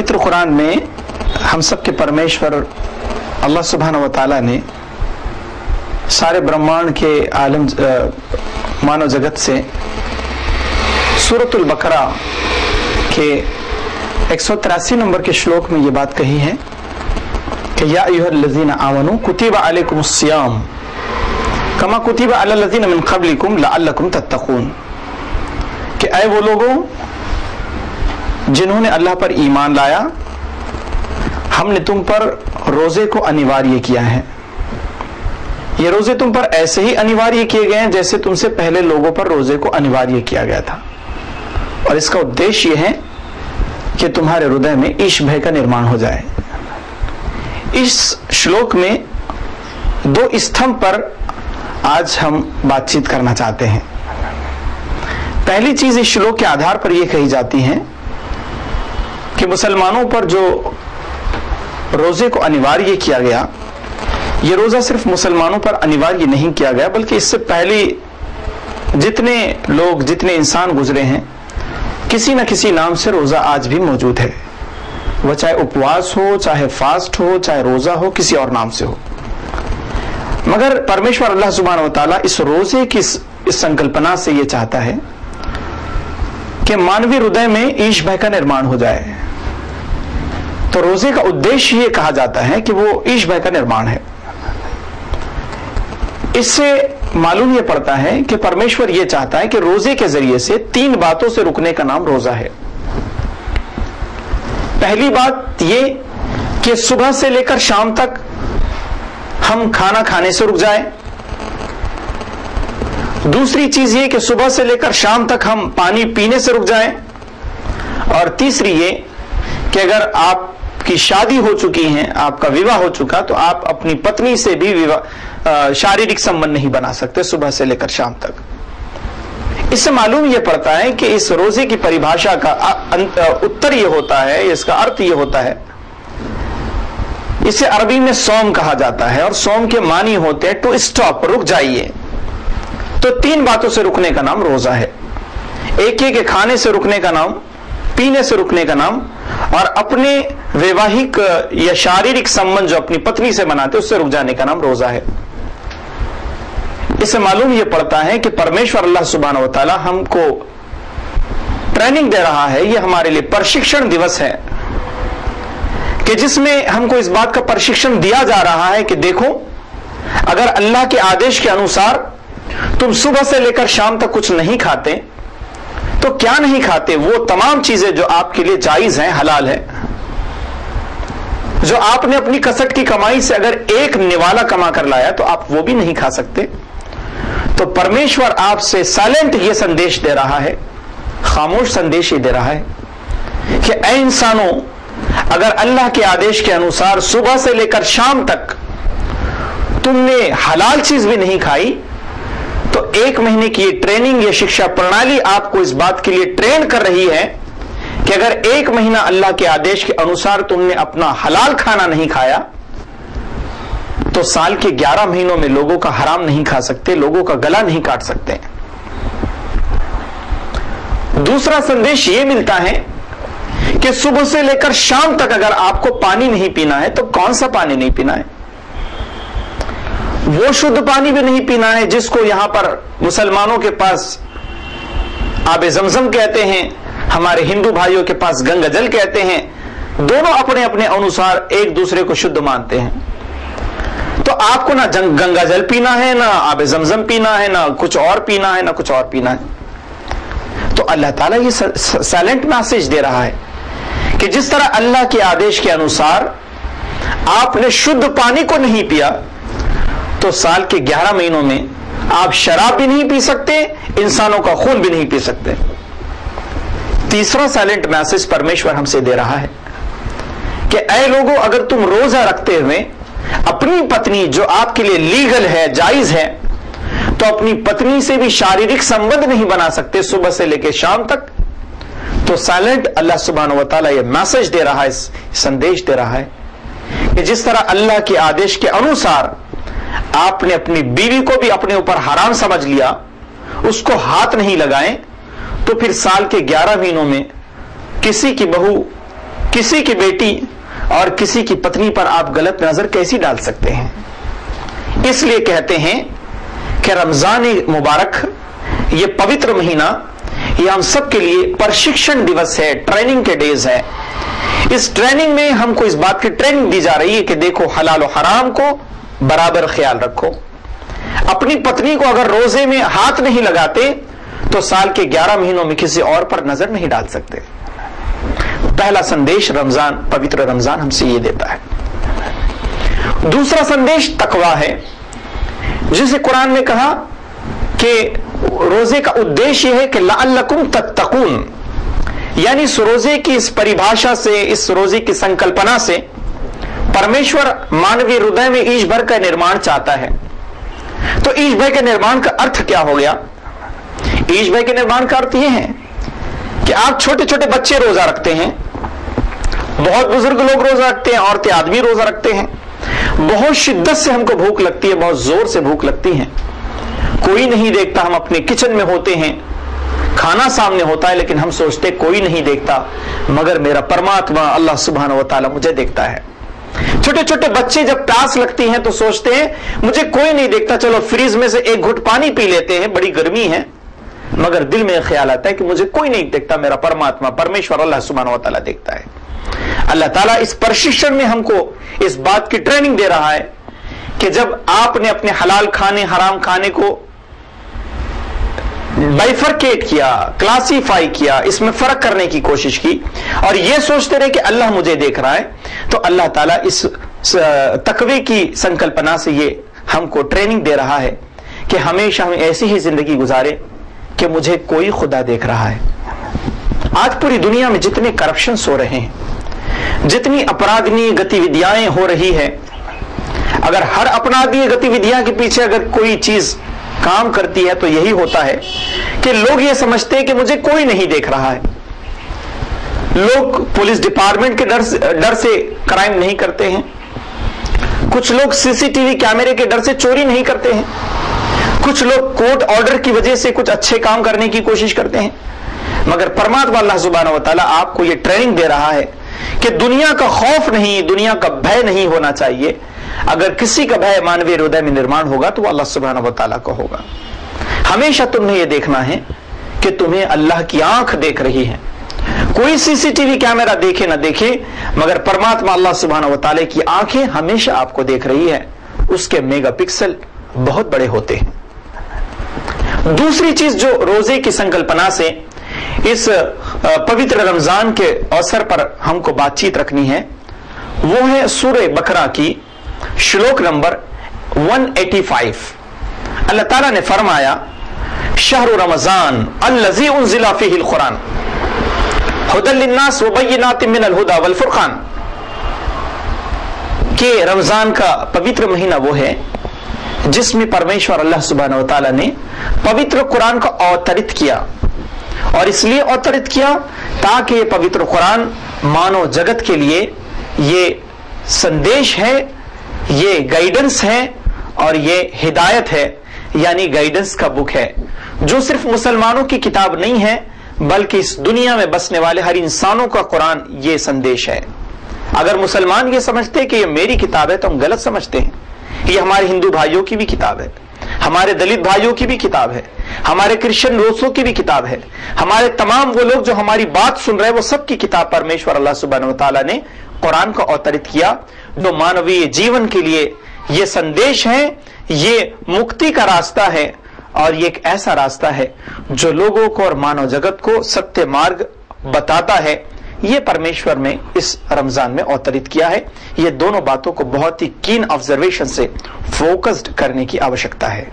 पवित्र कुरान में हम सब के परमेश्वर अल्लाह सुब्हानहू व तआला ने सारे ब्रह्मांड के आलम मानव जगत से सूरतुल बकरा के 183 नंबर के श्लोक में ये बात कही है कि या अय्युहल्लज़ीना आमनू कुतिबा अलैकुमुस्सियाम कमा कुतिबा अलल्लज़ीना मिन क़ब्लिकुम लअल्लकुम तत्तक़ून, कि ऐ वो लोगों जिन्होंने अल्लाह पर ईमान लाया, हमने तुम पर रोजे को अनिवार्य किया है। ये रोजे तुम पर ऐसे ही अनिवार्य किए गए हैं जैसे तुमसे पहले लोगों पर रोजे को अनिवार्य किया गया था, और इसका उद्देश्य यह है कि तुम्हारे हृदय में ईश भय का निर्माण हो जाए। इस श्लोक में दो स्तंभ पर आज हम बातचीत करना चाहते हैं। पहली चीज इस श्लोक के आधार पर यह कही जाती है कि मुसलमानों पर जो रोजे को अनिवार्य किया गया, यह रोजा सिर्फ मुसलमानों पर अनिवार्य नहीं किया गया बल्कि इससे पहले जितने लोग, जितने इंसान गुजरे हैं, किसी न किसी नाम से रोजा आज भी मौजूद है। वह चाहे उपवास हो, चाहे फास्ट हो, चाहे रोजा हो, किसी और नाम से हो। मगर परमेश्वर अल्लाह सुब्हानहू व तआला इस रोजे की इस संकल्पना से यह चाहता है कि मानवीय हृदय में ईश भय का निर्माण हो जाए। तो रोजे का उद्देश्य यह कहा जाता है कि वो ईश भय का निर्माण है। इससे मालूम यह पड़ता है कि परमेश्वर यह चाहता है कि रोजे के जरिए से तीन बातों से रुकने का नाम रोजा है। पहली बात यह कि सुबह से लेकर शाम तक हम खाना खाने से रुक जाएं। दूसरी चीज ये कि सुबह से लेकर शाम तक हम पानी पीने से रुक जाएं। और तीसरी ये कि अगर आपकी शादी हो चुकी है, आपका विवाह हो चुका, तो आप अपनी पत्नी से भी शारीरिक संबंध नहीं बना सकते सुबह से लेकर शाम तक। इससे मालूम यह पड़ता है कि इस रोजे की परिभाषा का उत्तर यह होता है, इसका अर्थ यह होता है, इसे अरबी में सौम कहा जाता है और सौम के मानी होते हैं टू स्टॉप, रुक जाइए। तो तीन बातों से रुकने का नाम रोजा है। एक के खाने से रुकने का नाम, पीने से रुकने का नाम, और अपने वैवाहिक या शारीरिक संबंध जो अपनी पत्नी से बनाते उससे रुक जाने का नाम रोजा है। इससे मालूम यह पड़ता है कि परमेश्वर अल्लाह सुब्हानहू व तआला हमको ट्रेनिंग दे रहा है। यह हमारे लिए प्रशिक्षण दिवस है कि जिसमें हमको इस बात का प्रशिक्षण दिया जा रहा है कि देखो, अगर अल्लाह के आदेश के अनुसार तुम सुबह से लेकर शाम तक कुछ नहीं खाते, तो क्या नहीं खाते? वो तमाम चीजें जो आपके लिए जायज हैं, हलाल है, जो आपने अपनी कसट की कमाई से अगर एक निवाला कमा कर लाया तो आप वो भी नहीं खा सकते। तो परमेश्वर आपसे साइलेंट ये संदेश दे रहा है, खामोश संदेश ये दे रहा है कि ऐ इंसानों, अगर अल्लाह के आदेश के अनुसार सुबह से लेकर शाम तक तुमने हलाल चीज भी नहीं खाई, तो एक महीने की ये ट्रेनिंग, ये शिक्षा प्रणाली आपको इस बात के लिए ट्रेन कर रही है कि अगर एक महीना अल्लाह के आदेश के अनुसार तुमने अपना हलाल खाना नहीं खाया, तो साल के 11 महीनों में लोगों का हराम नहीं खा सकते, लोगों का गला नहीं काट सकते। दूसरा संदेश यह मिलता है कि सुबह से लेकर शाम तक अगर आपको पानी नहीं पीना है, तो कौन सा पानी नहीं पीना है? वो शुद्ध पानी भी नहीं पीना है जिसको यहां पर मुसलमानों के पास आबे जमजम कहते हैं, हमारे हिंदू भाइयों के पास गंगा जल कहते हैं। दोनों अपने अपने अनुसार एक दूसरे को शुद्ध मानते हैं। तो आपको ना गंगा जल पीना है, ना आबे जमजम पीना है, ना कुछ और पीना है, ना कुछ और पीना है। तो अल्लाह ताला ये साइलेंट मैसेज दे रहा है कि जिस तरह अल्लाह के आदेश के अनुसार आपने शुद्ध पानी को नहीं पिया, तो साल के 11 महीनों में आप शराब भी नहीं पी सकते, इंसानों का खून भी नहीं पी सकते। तीसरा साइलेंट मैसेज परमेश्वर हमसे दे रहा है कि ऐ लोगों, अगर तुम रोजा रखते हुए अपनी पत्नी, जो आपके लिए लीगल है, जायज है, तो अपनी पत्नी से भी शारीरिक संबंध नहीं बना सकते सुबह से लेकर शाम तक, तो साइलेंट अल्लाह सुब्हानहू व तआला ये मैसेज दे रहा है, संदेश दे रहा है कि जिस तरह अल्लाह के आदेश के अनुसार आपने अपनी बीवी को भी अपने ऊपर हराम समझ लिया, उसको हाथ नहीं लगाएं, तो फिर साल के 11 महीनों में किसी की बहू किसी की बेटी और किसी की पत्नी पर आप गलत नजर कैसी डाल सकते हैं? इसलिए कहते हैं कि रमजान मुबारक, ये पवित्र महीना, ये हम सब के लिए प्रशिक्षण दिवस है, ट्रेनिंग के डेज है। इस ट्रेनिंग में हमको इस बात की ट्रेनिंग दी जा रही है कि देखो, हलाल और हराम को बराबर ख्याल रखो। अपनी पत्नी को अगर रोजे में हाथ नहीं लगाते तो साल के 11 महीनों में किसी और पर नजर नहीं डाल सकते। पहला संदेश रमजान, पवित्र रमजान हमसे ये देता है। दूसरा संदेश तकवा है, जिसे कुरान ने कहा कि रोजे का उद्देश्य यह है कि लअल्लकुम तत्तकून, यानी इस रोजे की इस परिभाषा से, इस रोजे की संकल्पना से परमेश्वर मानवीय हृदय में ईश भर का निर्माण चाहता है। तो ईश भय के निर्माण का अर्थ क्या हो गया? ईश भय के निर्माण का अर्थ यह है कि आप छोटे छोटे बच्चे रोजा रखते हैं, बहुत बुजुर्ग लोग रोजा रखते हैं, औरतें आदमी रोजा रखते हैं। बहुत शिद्दत से हमको भूख लगती है, बहुत जोर से भूख लगती है, कोई नहीं देखता, हम अपने किचन में होते हैं, खाना सामने होता है, लेकिन हम सोचते कोई नहीं देखता, मगर मेरा परमात्मा अल्लाह सुब्हानहू व तआला मुझे देखता है। छोटे छोटे बच्चे जब प्यास लगती है तो सोचते हैं मुझे कोई नहीं देखता, चलो फ्रिज में से एक घुट पानी पी लेते हैं, बड़ी गर्मी है, मगर दिल में ख्याल आता है कि मुझे कोई नहीं देखता, मेरा परमात्मा परमेश्वर अल्लाह सुब्हानहू व तआला देखता है। अल्लाह ताला इस प्रशिक्षण में हमको इस बात की ट्रेनिंग दे रहा है कि जब आपने अपने हलाल खाने हराम खाने को बाइफरकेट किया, क्लासीफाई किया, इसमें फर्क करने की कोशिश की और यह सोचते रहे कि अल्लाह मुझे देख रहा है, तो अल्लाह ताला इस तकवे की संकल्पना से ये हमको ट्रेनिंग दे रहा है कि हमेशा हम ऐसी ही जिंदगी गुजारे कि मुझे कोई खुदा देख रहा है। आज पूरी दुनिया में जितने करप्शंस हो रहे हैं, जितनी अपराधनीय गतिविधियां हो रही है, अगर हर अपराधीय गतिविधियां के पीछे अगर कोई चीज काम करती है तो यही होता है कि लोग ये समझते हैं कि मुझे कोई नहीं देख रहा है। लोग पुलिस डिपार्टमेंट के डर से क्राइम नहीं करते हैं, कुछ लोग सीसीटीवी कैमरे के डर से चोरी नहीं करते हैं, कुछ लोग कोर्ट ऑर्डर की वजह से कुछ अच्छे काम करने की कोशिश करते हैं, मगर परमात्मा अल्लाह सुब्हानहू व तआला आपको यह ट्रेनिंग दे रहा है कि दुनिया का खौफ नहीं, दुनिया का भय नहीं होना चाहिए। अगर किसी का भय मानवीय हृदय में निर्माण होगा तो अल्लाह सुब्हानहू व तआला का होगा। हमेशा तुम्हें यह देखना है कि तुम्हें अल्लाह की आंख देख रही है। कोई सीसीटीवी कैमरा देखे ना देखे, मगर परमात्मा अल्लाह सुब्हानहू व तआला की आंखें हमेशा आपको देख रही है। उसके मेगापिक्सल बहुत बड़े होते हैं। दूसरी चीज जो रोजे की संकल्पना से इस पवित्र रमजान के अवसर पर हमको बातचीत रखनी है, वो है सूरह बकरा की श्लोक नंबर 185। अल्लाह ताला ने फरमाया, शहरु रमजान अल्लज़ी उन्ज़िला फ़ीहिल कुरान हुदल लिन्नास व बय्यिनातिम मिनल हुदा वल फुरक़ान, कि रमजान का पवित्र महीना वो है जिसमें परमेश्वर अल्लाह सुब्हानहू व तआला ने पवित्र कुरान को अवतरित किया, और इसलिए अवतरित किया ताकि ये पवित्र कुरान मानव जगत के लिए ये संदेश है, ये गाइडेंस है और ये हिदायत है, यानी गाइडेंस का बुक है, जो सिर्फ मुसलमानों की किताब नहीं है बल्कि इस दुनिया में बसने वाले हर इंसानों का कुरान ये संदेश है। अगर मुसलमान ये समझते कि ये मेरी किताब है तो हम गलत समझते हैं। ये हमारे हिंदू भाइयों की भी किताब है, हमारे दलित भाइयों की भी किताब है, हमारे क्रिश्चियन दोस्तों की भी किताब है, हमारे तमाम वो लोग जो हमारी बात सुन रहे हैं वो सबकी किताब परमेश्वर अल्लाह सुब्हानहू व तआला ने कुरान को अवतरित किया, जो मानवीय जीवन के लिए ये संदेश है, ये मुक्ति का रास्ता है और ये एक ऐसा रास्ता है जो लोगों को और मानव जगत को सत्य मार्ग बताता है। ये परमेश्वर ने इस रमजान में अवतरित किया है। ये दोनों बातों को बहुत ही कीन ऑब्जर्वेशन से फोकस्ड करने की आवश्यकता है।